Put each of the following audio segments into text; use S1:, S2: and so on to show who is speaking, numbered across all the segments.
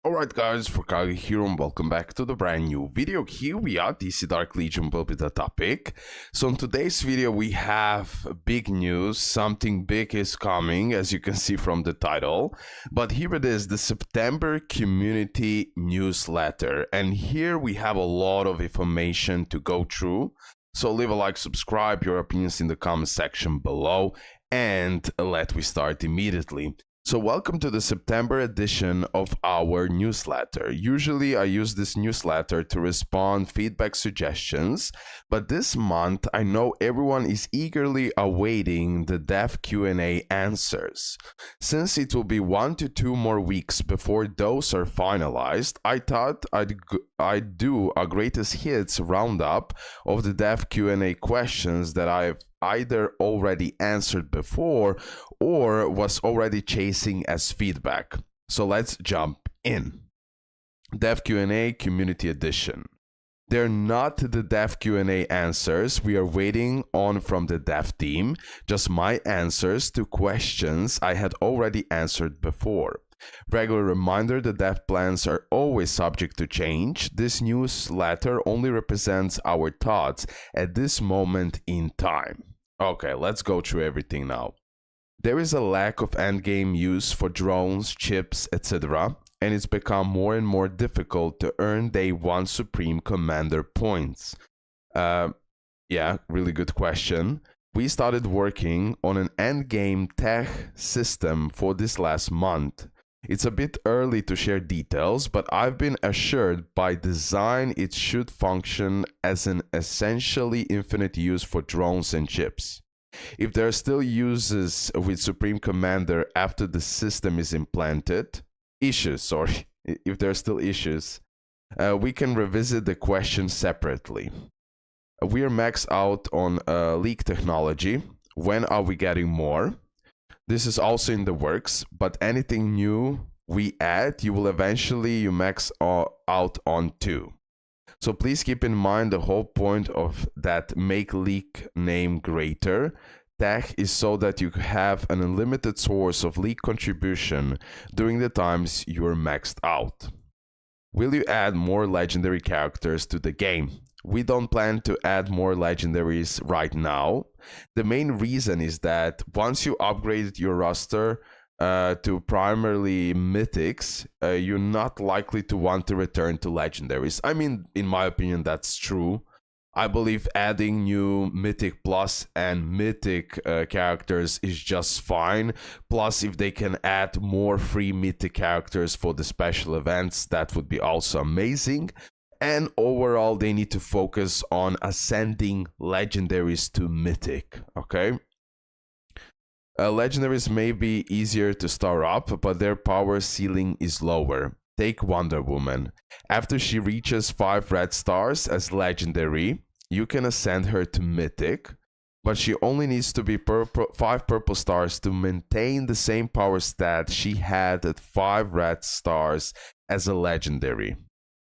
S1: Alright guys, RoKage here and welcome back to the brand new video. Here we are, DC Dark Legion will be the topic. So in today's video we have big news, something big is coming as you can see from the title. But here it is, the September community newsletter. And here we have a lot of information to go through. So leave a like, subscribe, your opinions in the comment section below, and let me start immediately. So welcome to the September edition of our newsletter. Usually I use this newsletter to respond feedback suggestions, but this month I know everyone is eagerly awaiting the dev Q&A answers. Since it will be 1 to 2 more weeks before those are finalized, I thought I'd do a greatest hits roundup of the dev Q&A questions that I've either already answered before or was already chasing as feedback. So let's jump in. Dev Q&A Community Edition. They're not the dev Q&A answers we are waiting on from the dev team, just my answers to questions I had already answered before. Regular reminder, the dev plans are always subject to change. This newsletter only represents our thoughts at this moment in time. Okay, let's go through everything now. There is a lack of endgame use for drones, chips, etc., and it's become more and more difficult to earn Day 1 Supreme Commander points. Yeah, really good question. We started working on an endgame tech system for this last month. It's a bit early to share details, but I've been assured by design it should function as an essentially infinite use for drones and chips. If there are still uses with Supreme Commander after the system is implanted, if there are still issues, we can revisit the question separately. We are maxed out on leak technology. When are we getting more? This is also in the works, but anything new we add, you will eventually max out on too. So please keep in mind the whole point of that make leak name greater tag is so that you have an unlimited source of leak contribution during the times you're maxed out. Will you add more legendary characters to the game? We don't plan to add more legendaries right now. The main reason is that once you upgrade your roster to primarily mythics, you're not likely to want to return to legendaries. I mean, in my opinion, that's true. I believe adding new Mythic Plus and Mythic characters is just fine. Plus, if they can add more free Mythic characters for the special events, that would be also amazing. And overall, they need to focus on ascending legendaries to mythic, okay? Legendaries may be easier to star up, but their power ceiling is lower. Take Wonder Woman. After she reaches 5 red stars as legendary, you can ascend her to mythic, but she only needs to be 5 purple stars to maintain the same power stat she had at 5 red stars as a legendary.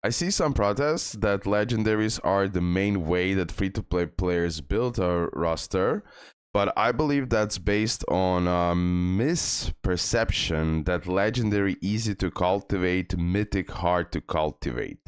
S1: I see some protests that legendaries are the main way that free-to-play players build a roster, but I believe that's based on a misperception that legendary easy to cultivate, mythic hard to cultivate.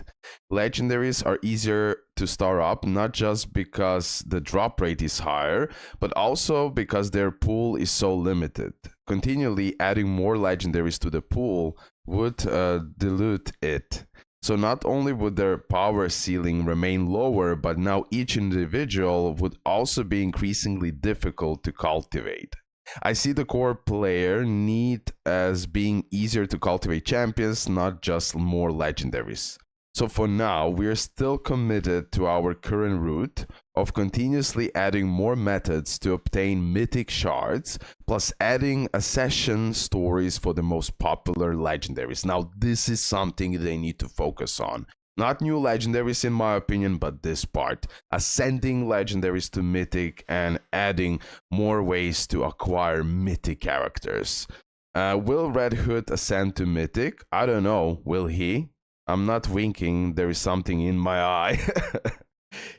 S1: Legendaries are easier to star up, not just because the drop rate is higher, but also because their pool is so limited. Continually adding more legendaries to the pool would dilute it. So not only would their power ceiling remain lower, but now each individual would also be increasingly difficult to cultivate. I see the core player need as being easier to cultivate champions, not just more legendaries. So for now, we are still committed to our current route of continuously adding more methods to obtain mythic shards, plus adding accession stories for the most popular legendaries. Now, this is something they need to focus on. Not new legendaries in my opinion, but this part. Ascending legendaries to mythic and adding more ways to acquire mythic characters. Will Red Hood ascend to mythic? I don't know. Will he? I'm not winking, there is something in my eye.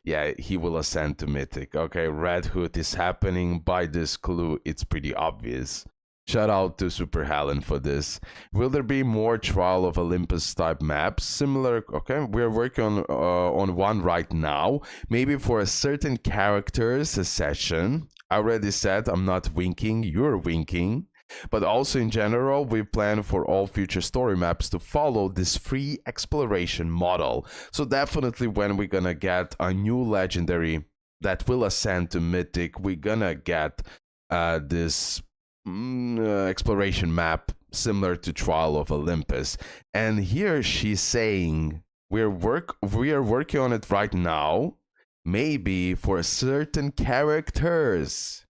S1: Yeah, he will ascend to mythic. Okay, Red Hood is happening. By this clue, it's pretty obvious. Shout out to Super Helen for this. Will there be more Trial of Olympus type maps? Similar, okay, we're working on one right now. Maybe for a certain characters a session. I already said I'm not winking, you're winking. But also in general, we plan for all future story maps to follow this free exploration model. So definitely when we're gonna get a new legendary that will ascend to Mythic, we're gonna get this exploration map similar to Trial of Olympus. And here she's saying we are working on it right now, maybe for certain characters.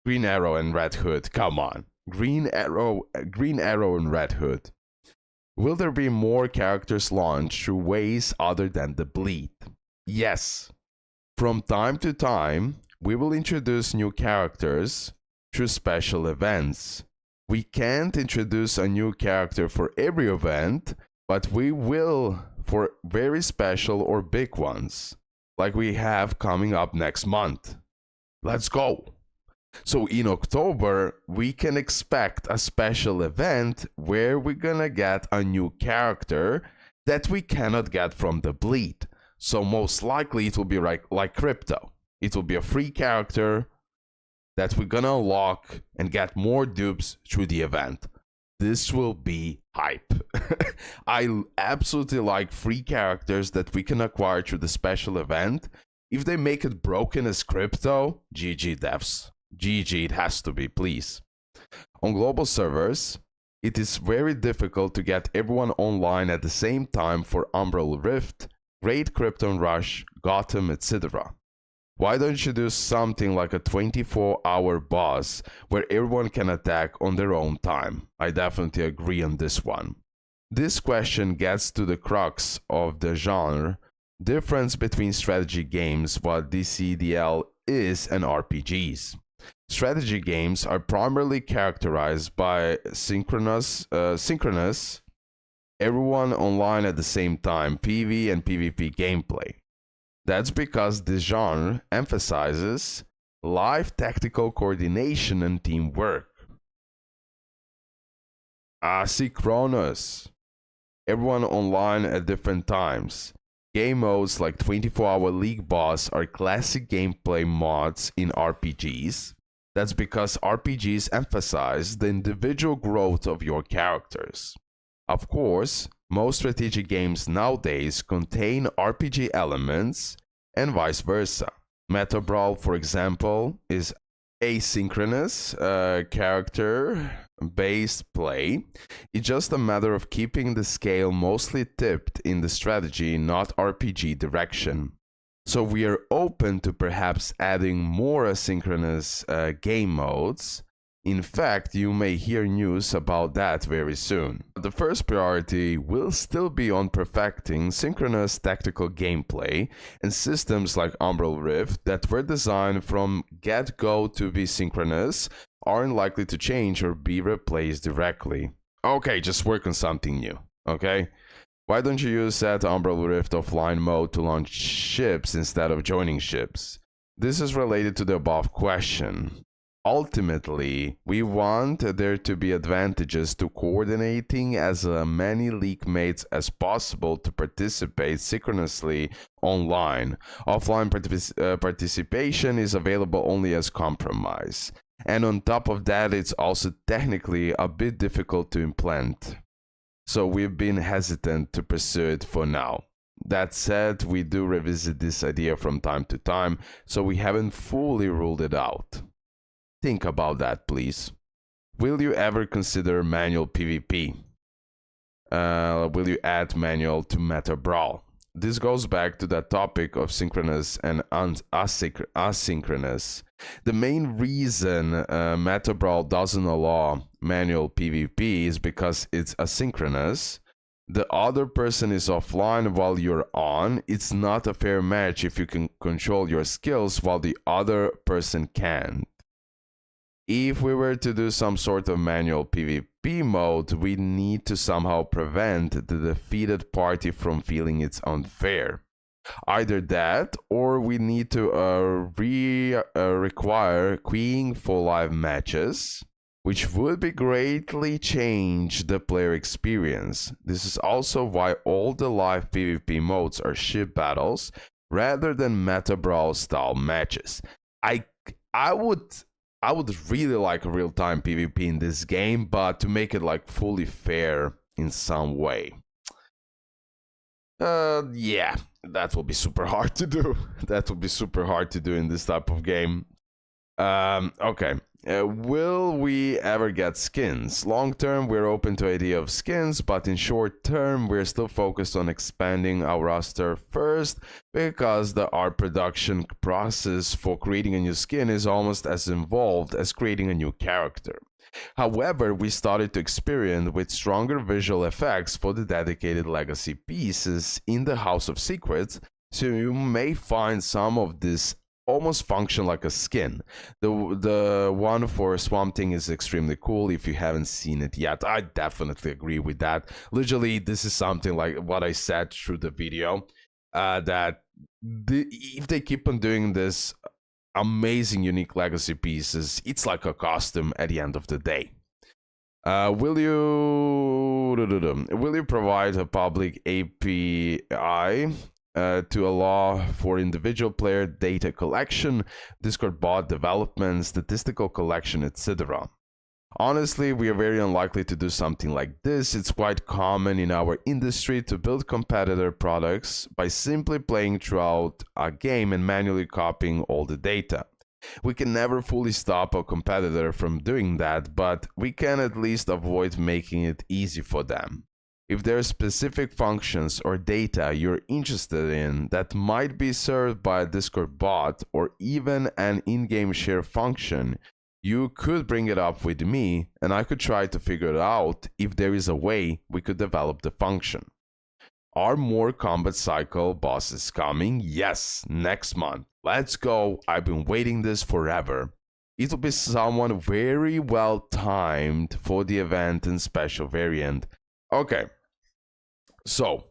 S1: Green Arrow and Red Hood, come on. Green Arrow and Red Hood. Will there be more characters launched through ways other than the bleed? Yes. From time to time, we will introduce new characters through special events. We can't introduce a new character for every event, but we will for very special or big ones, like we have coming up next month. Let's go! So in October, we can expect a special event where we're gonna get a new character that we cannot get from the bleed. So most likely it will be like Crypto. It will be a free character that we're gonna unlock and get more dupes through the event. This will be hype. I absolutely like free characters that we can acquire through the special event. If they make it broken as Crypto, GG devs. GG, it has to be, please. On global servers, it is very difficult to get everyone online at the same time for Umbral Rift, Great Krypton Rush, Gotham, etc. Why don't you do something like a 24-hour boss where everyone can attack on their own time? I definitely agree on this one. This question gets to the crux of the genre, difference between strategy games, what DCDL is, and RPGs. Strategy games are primarily characterized by synchronous, everyone online at the same time, PvE and PvP gameplay. That's because this genre emphasizes live tactical coordination and teamwork. Asynchronous, everyone online at different times. Game modes like 24-hour League Boss are classic gameplay mods in RPGs. That's because RPGs emphasize the individual growth of your characters. Of course, most strategic games nowadays contain RPG elements and vice versa. Meta Brawl, for example, is asynchronous character-based play. It's just a matter of keeping the scale mostly tipped in the strategy, not RPG direction. So we are open to perhaps adding more asynchronous game modes. In fact, you may hear news about that very soon. The first priority will still be on perfecting synchronous tactical gameplay and systems like Umbral Rift that were designed from get-go to be synchronous aren't likely to change or be replaced directly. Okay, just work on something new, okay? Why don't you use that Umbral Rift offline mode to launch ships instead of joining ships? This is related to the above question. Ultimately, we want there to be advantages to coordinating as many league mates as possible to participate synchronously online. Offline participation is available only as compromise. And on top of that, it's also technically a bit difficult to implement. So we've been hesitant to pursue it for now. That said, we do revisit this idea from time to time, so we haven't fully ruled it out. Think about that, please. Will you ever consider manual PvP? Will you add manual to Meta Brawl? This goes back to that topic of synchronous and asynchronous. The main reason Meta Brawl doesn't allow manual PvP is because it's asynchronous. The other person is offline while you're on. It's not a fair match if you can control your skills while the other person can't. If we were to do some sort of manual PvP mode, we need to somehow prevent the defeated party from feeling it's unfair. Either that, or we need to require queuing for live matches, which would be greatly change the player experience. This is also why all the live PvP modes are ship battles rather than meta brawl style matches. I I would I would really like a real-time PvP in this game, but to make it like fully fair in some way. Yeah, that will be super hard to do. That will be super hard to do in this type of game. Okay. Will we ever get skins? Long term, we're open to idea of skins, but in short term, we're still focused on expanding our roster first, because the art production process for creating a new skin is almost as involved as creating a new character. However, we started to experiment with stronger visual effects for the dedicated legacy pieces in the House of Secrets, so you may find some of this almost function like a skin. The one for Swamp Thing is extremely cool. If you haven't seen it yet, I definitely agree with that. Literally, this is something like what I said through the video, that if they keep on doing this amazing unique legacy pieces, it's like a costume at the end of the day. Will you provide a public API to allow for individual player data collection, Discord bot development, statistical collection, etc.? Honestly, we are very unlikely to do something like this. It's quite common in our industry to build competitor products by simply playing throughout a game and manually copying all the data. We can never fully stop a competitor from doing that, but we can at least avoid making it easy for them. If there are specific functions or data you're interested in that might be served by a Discord bot or even an in-game share function, you could bring it up with me and I could try to figure out if there is a way we could develop the function. Are more combat cycle bosses coming? Yes, next month. Let's go. I've been waiting this forever. It will be someone very well timed for the event and special variant. Okay, so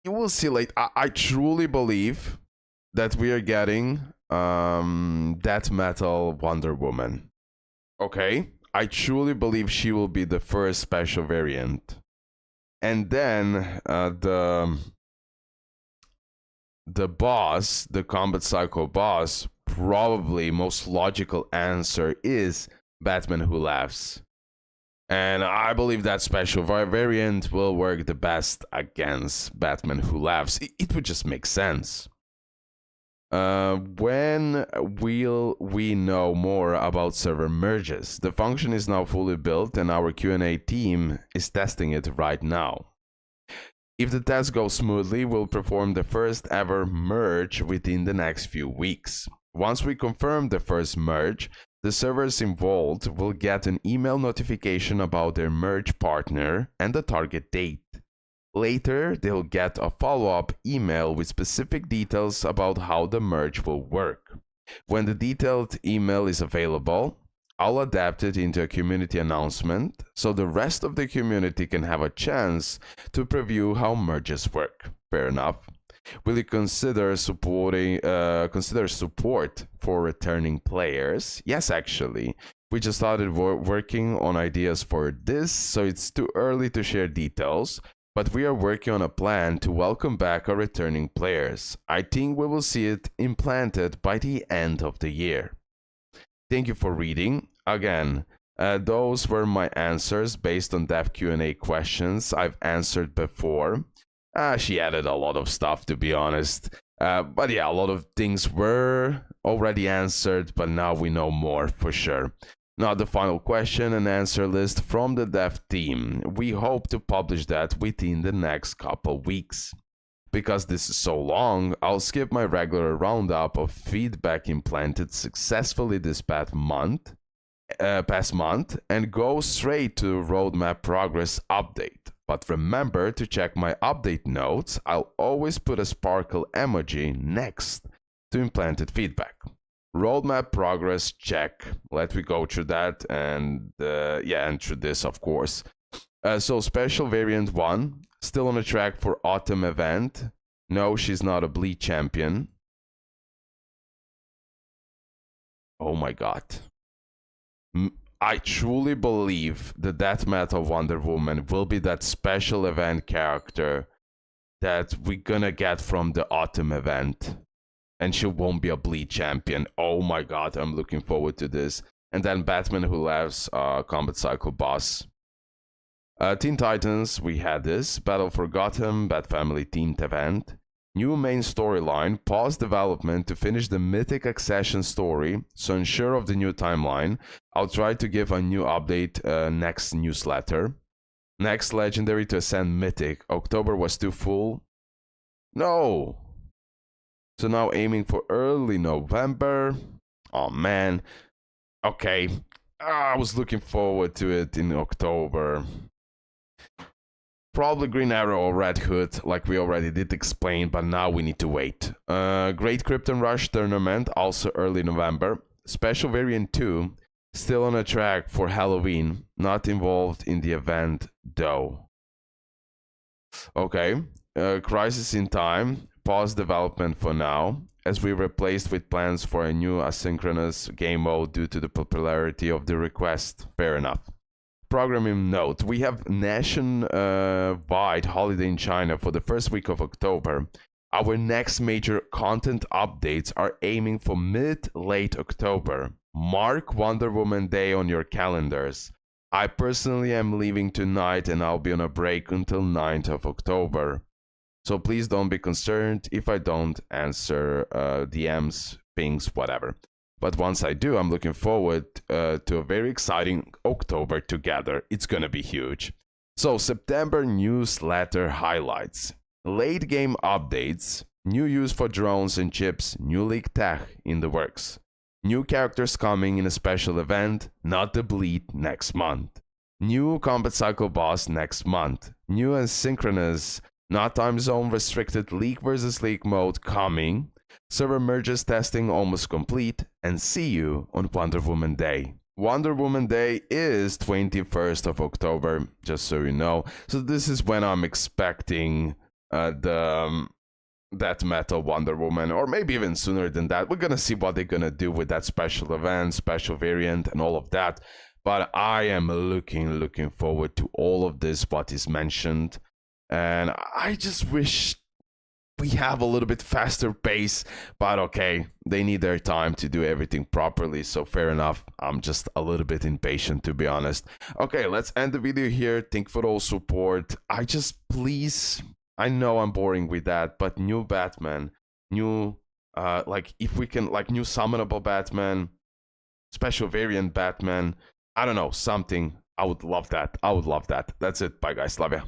S1: you will see. Like, I truly believe that we are getting Death Metal Wonder Woman. Okay, I truly believe she will be the first special variant, and then the boss, the combat cycle boss, probably most logical answer is Batman Who Laughs. And I believe that special variant will work the best against Batman Who Laughs. It would just make sense. When will we know more about server merges? The function is now fully built and our Q&A team is testing it right now. If the test goes smoothly, we'll perform the first ever merge within the next few weeks. Once we confirm the first merge, the servers involved will get an email notification about their merge partner and the target date. Later, they'll get a follow-up email with specific details about how the merge will work. When the detailed email is available, I'll adapt it into a community announcement so the rest of the community can have a chance to preview how merges work. Fair enough. Will you consider support for returning players? Yes, actually. We just started working on ideas for this, so it's too early to share details, but we are working on a plan to welcome back our returning players. I think we will see it implanted by the end of the year. Thank you for reading. Again, those were my answers based on dev Q&A questions I've answered before. She added a lot of stuff, to be honest. But yeah, a lot of things were already answered, but now we know more for sure. Now the final question and answer list from the dev team. We hope to publish that within the next couple weeks. Because this is so long, I'll skip my regular roundup of feedback implanted successfully this past month and go straight to roadmap progress update. But remember to check my update notes. I'll always put a sparkle emoji next to implanted feedback. Roadmap progress check. Let me go through that and through this, of course. So special variant 1, still on the track for autumn event. No, she's not a bleed champion. Oh my god. I truly believe the death metal Wonder Woman will be that special event character that we're gonna get from the autumn event. And she won't be a bleed champion. Oh my god, I'm looking forward to this. And then Batman Who Laughs, Combat Cycle boss. Teen Titans, we had this. Battle for Gotham, Bat Family themed event. New main storyline, pause development to finish the Mythic Accession story, so unsure of the new timeline. I'll try to give a new update next newsletter. Next Legendary to ascend Mythic. October was too full. No! So now aiming for early November. Oh man. Okay. I was looking forward to it in October. Probably Green Arrow or Red Hood, like we already did explain, but now we need to wait. Great Krypton Rush Tournament, also early November. Special Variant 2, still on a track for Halloween, not involved in the event though. Okay, Crisis in Time, pause development for now, as we replaced with plans for a new asynchronous game mode due to the popularity of the request. Fair enough. Programming note, we have nationwide holiday in China for the first week of October. Our next major content updates are aiming for mid-late October. Mark Wonder Woman Day on your calendars. I personally am leaving tonight and I'll be on a break until 9th of October. So please don't be concerned if I don't answer DMs, pings, whatever. But once I do, I'm looking forward to a very exciting October together. It's gonna be huge. So, September newsletter highlights. Late game updates. New use for drones and chips. New leak tech in the works. New characters coming in a special event. Not the bleed next month. New combat cycle boss next month. New asynchronous, not time zone restricted league versus league mode coming. Server merges testing almost complete, and see you on Wonder Woman Day. Wonder Woman Day is 21st of October, just so you know. So this is when I'm expecting the Death Metal Wonder Woman, or maybe even sooner than that. We're gonna see what they're gonna do with that special event, special variant, and all of that. But I am looking forward to all of this, what is mentioned. And I just wish we have a little bit faster pace, but okay, they need their time to do everything properly, so fair enough. I'm just a little bit impatient, to be honest. Okay, let's end the video here. Thank you for all support. Please, I know I'm boring with that, but new Batman, new like if we can, like new summonable Batman, special variant Batman, I don't know, something. I would love that. That's it. Bye guys, love ya.